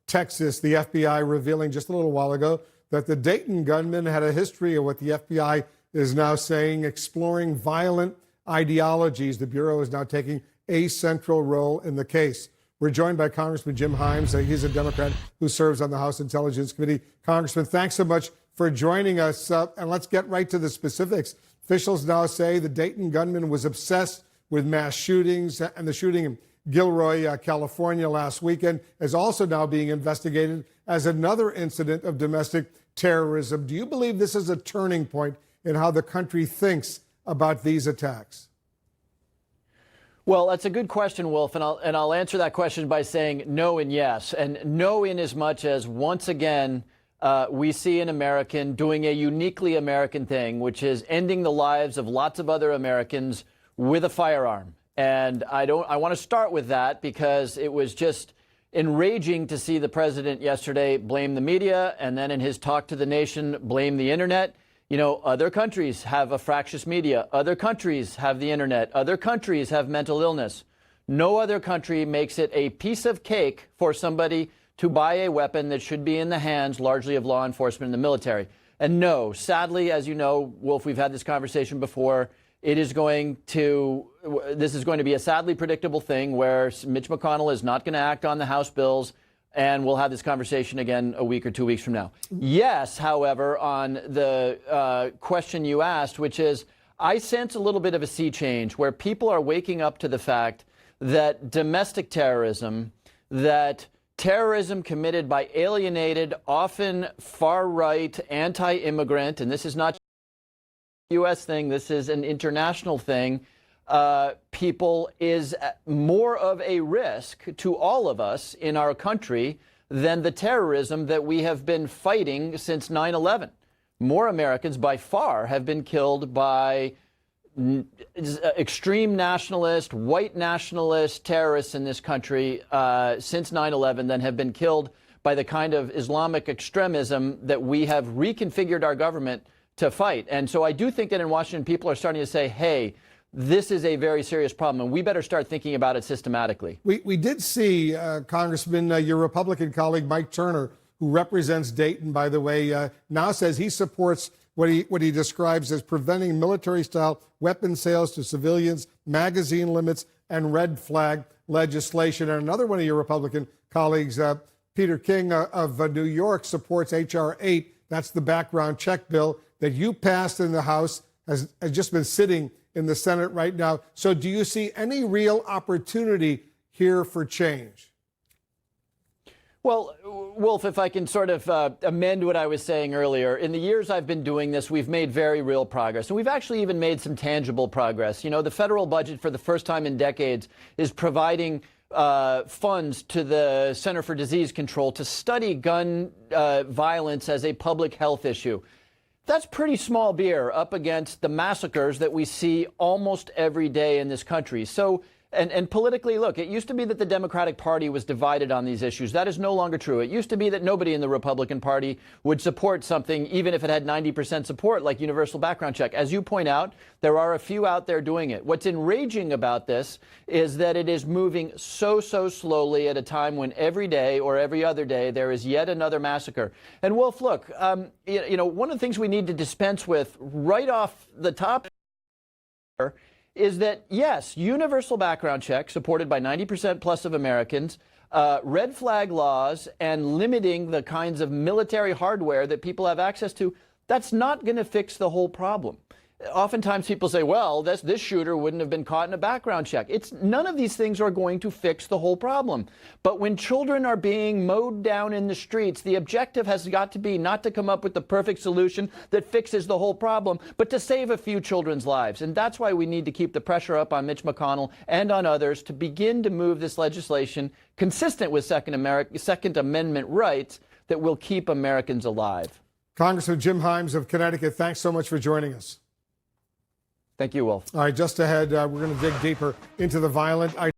Texas, the FBI revealing just a little while ago that the Dayton gunman had a history of what the FBI is now saying, exploring violent ideologies. The Bureau is now taking a central role in the case. We're joined by Congressman Jim Himes. He's a Democrat who serves on the House Intelligence Committee. Congressman, thanks so much for joining us. And let's get right to the specifics. Officials now say the Dayton gunman was obsessed with mass shootings, and the shooting in Gilroy, California last weekend is also now being investigated as another incident of domestic terrorism. Do you believe this is a turning point in how the country thinks about these attacks? Well, that's a good question, Wolf, and I'll answer that question by saying no and yes. And no in as much as, once again, we see an American doing a uniquely American thing, which is ending the lives of lots of other Americans with a firearm. And I want to start with that because it was just enraging to see the president yesterday blame the media and then in his talk to the nation blame the internet. You know, other countries have a fractious media. Other countries have the internet. Other countries have mental illness. No other country makes it a piece of cake for somebody to buy a weapon that should be in the hands largely of law enforcement and the military. And no, sadly, as you know, Wolf, we've had this conversation before. This is going to be a sadly predictable thing where Mitch McConnell is not going to act on the House bills, and we'll have this conversation again a week or 2 weeks from now. Yes, however, on the question you asked, which is, I sense a little bit of a sea change where people are waking up to the fact that domestic terrorism, that terrorism committed by alienated, often far-right, anti-immigrant, and this is not U.S. thing, this is an international thing, people is more of a risk to all of us in our country than the terrorism that we have been fighting since 9/11. More Americans by far have been killed by extreme nationalist, white nationalist terrorists in this country since 9/11 than have been killed by the kind of Islamic extremism that we have reconfigured our government to fight. And so I do think that in Washington, people are starting to say, hey, this is a very serious problem, and we better start thinking about it systematically. We did see, Congressman, your Republican colleague, Mike Turner, who represents Dayton, by the way, now says he supports what he describes as preventing military-style weapon sales to civilians, magazine limits, and red flag legislation. And another one of your Republican colleagues, Peter King of New York, supports H.R. 8. That's the background check bill that you passed in the House, has just been sitting in the Senate right now. So do you see any real opportunity here for change? Well, Wolf, if I can sort of amend what I was saying earlier, in the years I've been doing this, we've made very real progress. And we've actually even made some tangible progress. You know, the federal budget for the first time in decades is providing funds to the Center for Disease Control to study gun violence as a public health issue. That's pretty small beer up against the massacres that we see almost every day in this country. So, and politically, look, it used to be that the Democratic Party was divided on these issues. That is no longer true. It used to be that nobody in the Republican Party would support something, even if it had 90% support, like universal background check. As you point out, there are a few out there doing it. What's enraging about this is that it is moving so slowly at a time when every day or every other day there is yet another massacre. And Wolf, look, you know, one of the things we need to dispense with right off the top is that, yes, universal background check supported by 90% plus of Americans, red flag laws, and limiting the kinds of military hardware that people have access to, that's not going to fix the whole problem. Oftentimes people say, well, this shooter wouldn't have been caught in a background check. None of these things are going to fix the whole problem. But when children are being mowed down in the streets, the objective has got to be not to come up with the perfect solution that fixes the whole problem, but to save a few children's lives. And that's why we need to keep the pressure up on Mitch McConnell and on others to begin to move this legislation consistent with Second Amendment rights that will keep Americans alive. Congressman Jim Himes of Connecticut, thanks so much for joining us. Thank you, Wolf. All right, just ahead, we're going to dig deeper into the violent